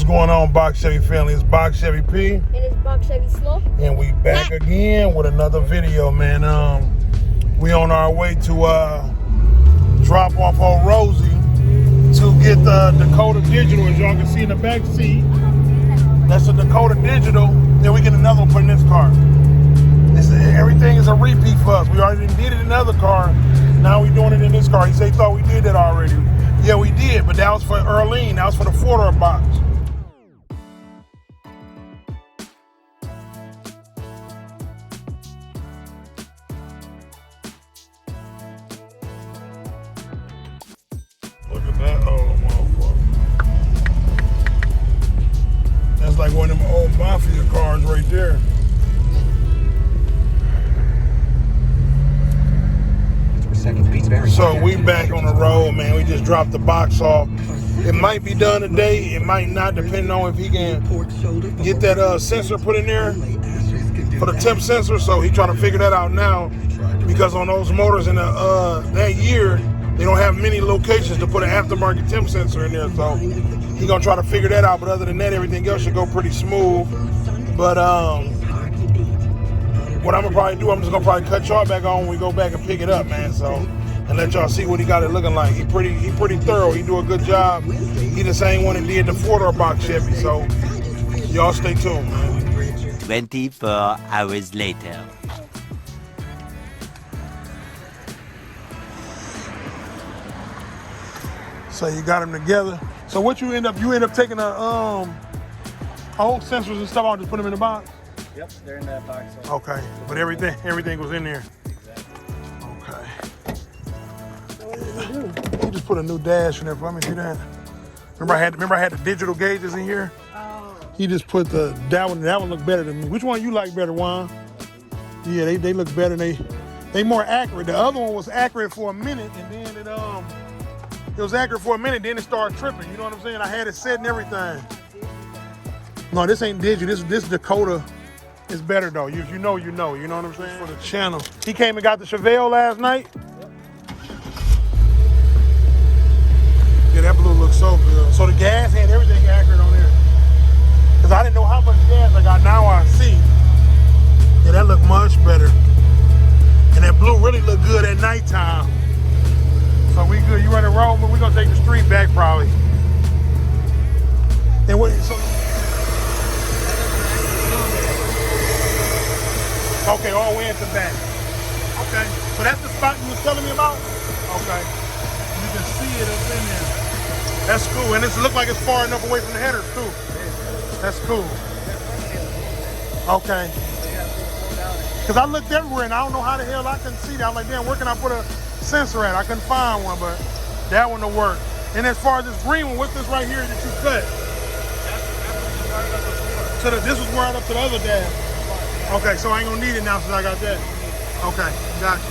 What's going on, Box Chevy family? It's Box Chevy P. And it's Box Chevy Slow. And we back again with another video, man. We on our way to drop off old Rosie to get the Dakota Digital, as y'all can see in the back seat. That's a Dakota Digital. Then we get another one put in this car. Everything is a repeat for us. We already did it in another car. Now we doing it in this car. He said he thought we did that already. Yeah, we did, but that was for Earlene. That was for the 4-door box. Look at that old motherfucker. That's like one of them old mafia cars right there. So we back on the road, man. We just dropped the box off. It might be done today. It might not, depending on if he can get that sensor put in there for the temp sensor. So he trying to figure that out now, because on those motors in that year, they don't have many locations to put an aftermarket temp sensor in there. So he gonna try to figure that out. But other than that, everything else should go pretty smooth. But what I'm gonna probably do, I'm just gonna probably cut y'all back on when we go back and pick it up, man. So, and let y'all see what he got it looking like. He pretty thorough. He do a good job. He the same one that did the 4-door box Chevy. So y'all stay tuned, man. 24 hours later. So you got them together. So what you end up taking the old sensors and stuff out, just put them in the box? Yep, they're in that box. Okay, but everything was in there. Exactly. Okay. Yeah. He just put a new dash in there for me. See that? Remember I had the digital gauges in here? Oh. He just put that one looked better than me. Which one you like better, Juan? Yeah, they look better. They more accurate. The other one was accurate for a minute, and then it was accurate for a minute, then it started tripping. You know what I'm saying? I had it set and everything. No, this ain't digital. This Dakota. It's better though. If you know, you know. You know what I'm saying? For the channel. He came and got the Chevelle last night. Yeah, that blue looks so good. So the gas had everything accurate on there. Cause I didn't know how much gas I got. Now I see. Yeah, that looked much better. And that blue really looked good at nighttime. So we good. You ready to roll? But we gonna take the street back probably. And what? So. Okay, all the way at the back. Okay, so that's the spot you was telling me about? Okay, you can see it up in there. That's cool, and it looks like it's far enough away from the headers too. That's cool. Okay. Because I looked everywhere and I don't know how the hell I couldn't see that. I was like, damn, where can I put a sensor at? I couldn't find one, but that one will work. And as far as this green one, what's this right here that you cut? This was wired up to the other dash. Okay, so I ain't gonna need it now since I got that. Okay, gotcha.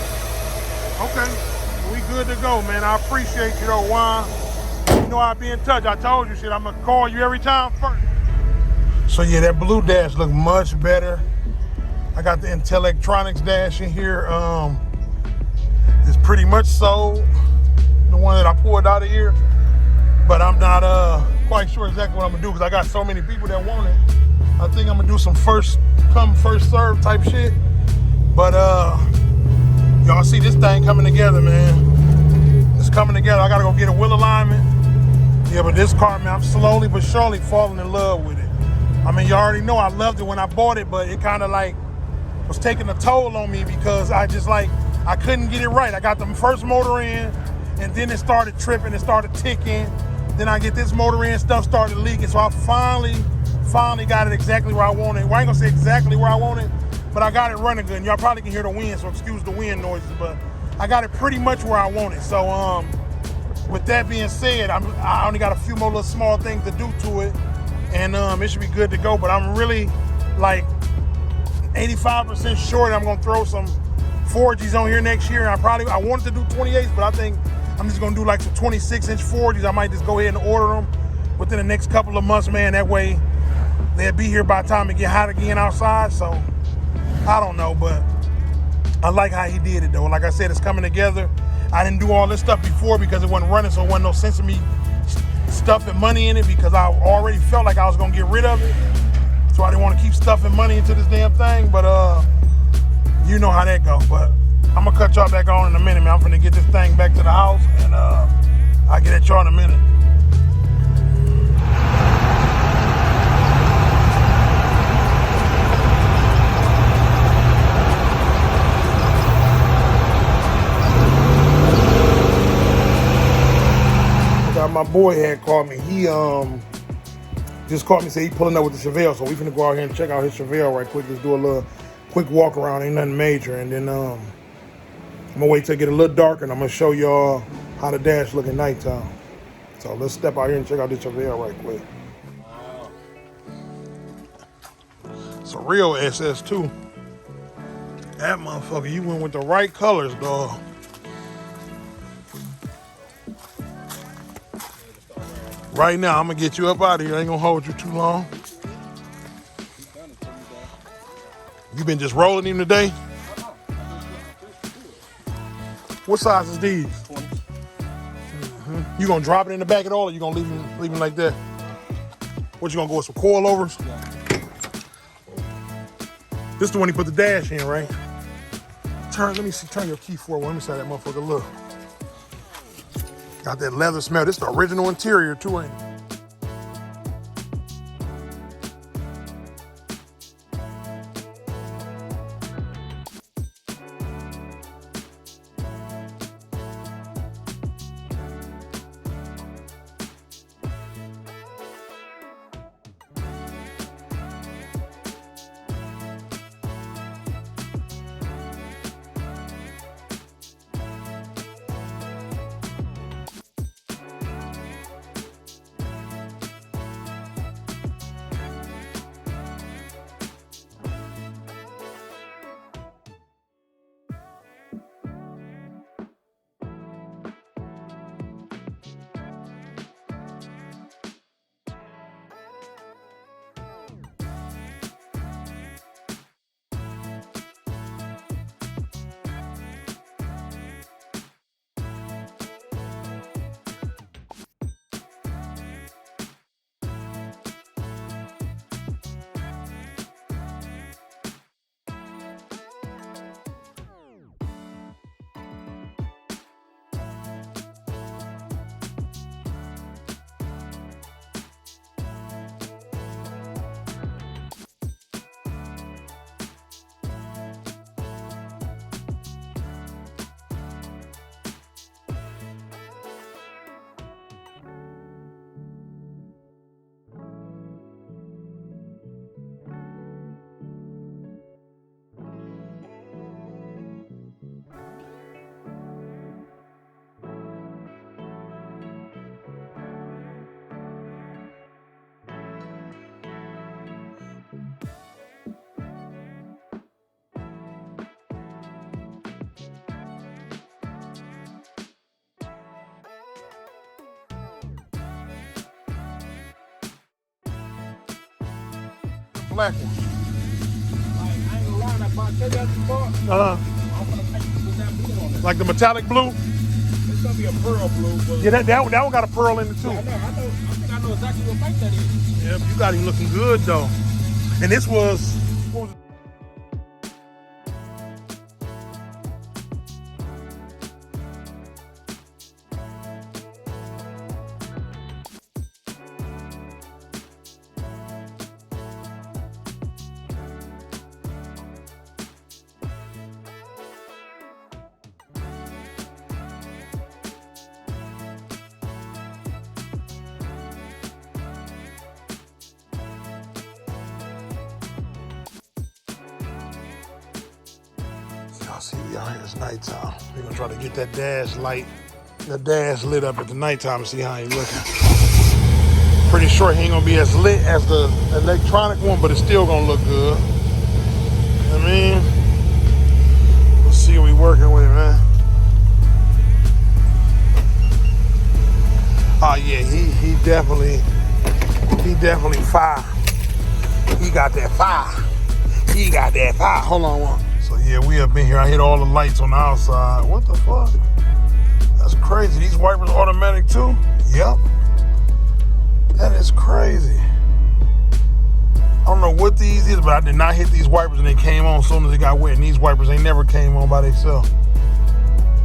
Okay, we good to go, man. I appreciate you though, Juan. You know I'll be in touch. I told you shit, I'm gonna call you every time first. So yeah, that blue dash look much better. I got the Intellectronics dash in here. It's pretty much sold, the one that I pulled out of here. But I'm not quite sure exactly what I'm gonna do because I got so many people that want it. I think I'm gonna do some first come, first serve type shit. But y'all see this thing coming together, man. It's coming together. I gotta go get a wheel alignment. Yeah, but this car, man, I'm slowly but surely falling in love with it. I mean, you already know I loved it when I bought it, but it kind of like was taking a toll on me because I couldn't get it right. I got the first motor in, and then it started tripping, it started ticking. Then I get this motor in, stuff started leaking. So I finally got it exactly where I want it. Well, I ain't gonna say exactly where I want it, but I got it running good. And y'all probably can hear the wind, so excuse the wind noises, but I got it pretty much where I want it. So with that being said, I only got a few more little small things to do to it, and it should be good to go. But I'm really like 85% sure that I'm gonna throw some 4Gs on here next year. And I wanted to do 28s, but I think I'm just gonna do like some 26-inch 4Gs. I might just go ahead and order them within the next couple of months, man. That way they'll be here by the time it get hot again outside. So I don't know, but I like how he did it though. Like I said, it's coming together. I didn't do all this stuff before because it wasn't running, so it wasn't no sense of me stuffing money in it because I already felt like I was gonna get rid of it. So I didn't want to keep stuffing money into this damn thing, but you know how that go. But I'm gonna cut y'all back on in a minute, man. I'm finna get this thing back to the house, and I'll get at y'all in a minute. My boy had called me. He just called me, said he pulling up with the Chevelle, so we finna go out here and check out his Chevelle right quick. Just do a little quick walk around, ain't nothing major, and then I'm gonna wait till it get a little darker, and I'm gonna show y'all how the dash look at nighttime. So let's step out here and check out this Chevelle right quick. Wow. It's a real SS2. That motherfucker, you went with the right colors, dog. Right now, I'm gonna get you up out of here. I ain't gonna hold you too long. You been just rolling him today? What size is these? 20. You gonna drop it in the back at all, or you gonna leave him like that? What, you gonna go with some coilovers? Yeah. This is the one you put the dash in, right? Let me see, turn your key forward. Let me see how that motherfucker look. Got that leather smell. This is the original interior too, ain't it? Black one. I ain't gonna lie, that box take out the box. I'm gonna put that blue on it. Like the metallic blue? It's gonna be a pearl blue. But Yeah, that one got a pearl in it too. I think I know exactly what bike that is. Yeah, you got him looking good though. And this was, what was it? Y'all see, we out here, it's nighttime. We're gonna try to get that dash light, the dash lit up at the nighttime and see how he looking. Pretty sure he ain't gonna be as lit as the electronic one, but it's still gonna look good. You know what I mean? Let's see what we working with, man. Oh yeah, he definitely fire. He got that fire. He got that fire. Hold on one. So yeah, we up in here. I hit all the lights on the outside. What the fuck? That's crazy. These wipers automatic too? Yep. That is crazy. I don't know what these is, but I did not hit these wipers and they came on as soon as they got wet. And these wipers, they never came on by themselves.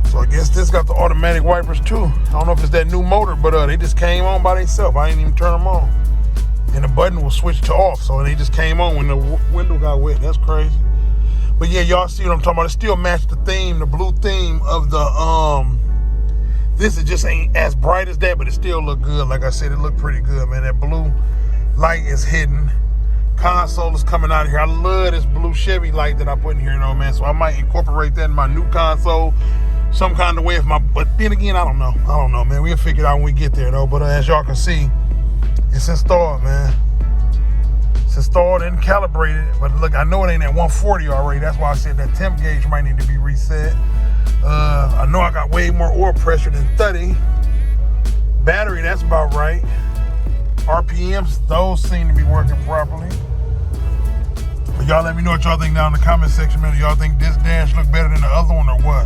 So I guess this got the automatic wipers too. I don't know if it's that new motor, but they just came on by themselves. I didn't even turn them on. And the button was switched to off, so they just came on when the window got wet. That's crazy. But yeah, y'all see what I'm talking about. It still matched the theme, the blue theme of the, this is just ain't as bright as that, but it still look good. Like I said, it looked pretty good, man. That blue light is hidden. Console is coming out of here. I love this blue Chevy light that I put in here, though, man. So I might incorporate that in my new console some kind of way. But then again, I don't know, man. We'll figure it out when we get there, though. But as y'all can see, it's installed, man. It's installed and calibrated. But look, I know it ain't at 140 already. That's why I said that temp gauge might need to be reset. I know I got way more oil pressure than 30. Battery, that's about right. RPMs, those seem to be working properly. But y'all let me know what y'all think down in the comment section, man. Do y'all think this dash look better than the other one or what?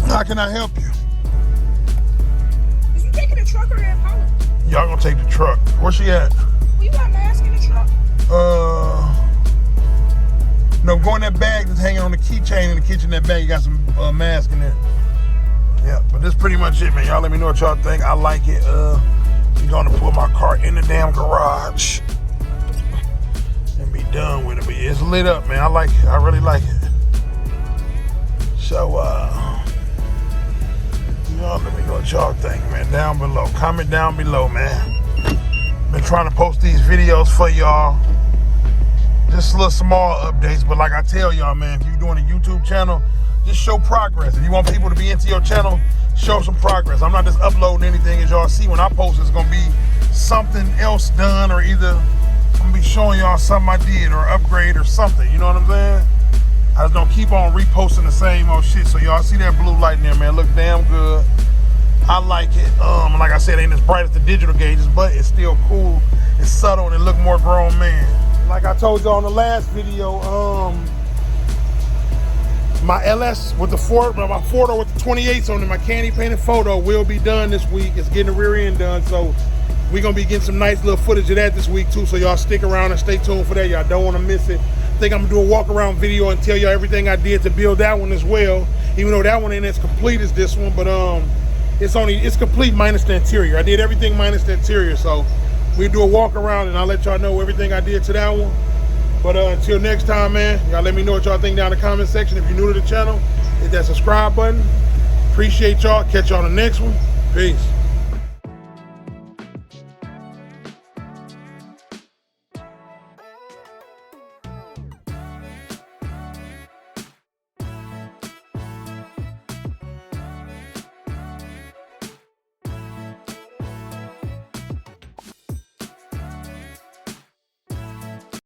How can I help you? Is you taking the truck or the Impala? Y'all gonna take the truck. Where she at? Well, you got mask in the truck? No, go in that bag that's hanging on the keychain in the kitchen. That bag, you got some mask in there. Yeah, but that's pretty much it, man. Y'all let me know what y'all think. I like it. I'm gonna put my car in the damn garage and be done with it. But yeah, it's lit up, man. I like it. I really like it. So, y'all let me know what y'all think, man. Down below. Comment down below, man. Been trying to post these videos for y'all. Just little small updates, but like I tell y'all, man, if you're doing a YouTube channel, just show progress. If you want people to be into your channel, show some progress. I'm not just uploading anything. As y'all see, when I post, it's gonna be something else done, or either I'm gonna be showing y'all something I did or upgrade or something. You know what I'm saying? I just don't keep on reposting the same old shit. So y'all see that blue light in there, man? Look damn good. I like it. Like I said, it ain't as bright as the digital gauges, but it's still cool. It's subtle and it look more grown man. Like I told y'all in the last video, my LS with the my 4-door with the 28s on it, my candy painted photo will be done this week. It's getting the rear end done, so we're gonna be getting some nice little footage of that this week too. So y'all stick around and stay tuned for that. Y'all don't want to miss it. I think I'm gonna do a walk around video and tell y'all everything I did to build that one as well. Even though that one ain't as complete as this one, but it's complete minus the interior. I did everything minus the interior, so we do a walk around and I'll let y'all know everything I did to that one. But until next time, man, y'all let me know what y'all think down in the comment section. If you're new to the channel, hit that subscribe button. Appreciate y'all. Catch y'all on the next one. Peace.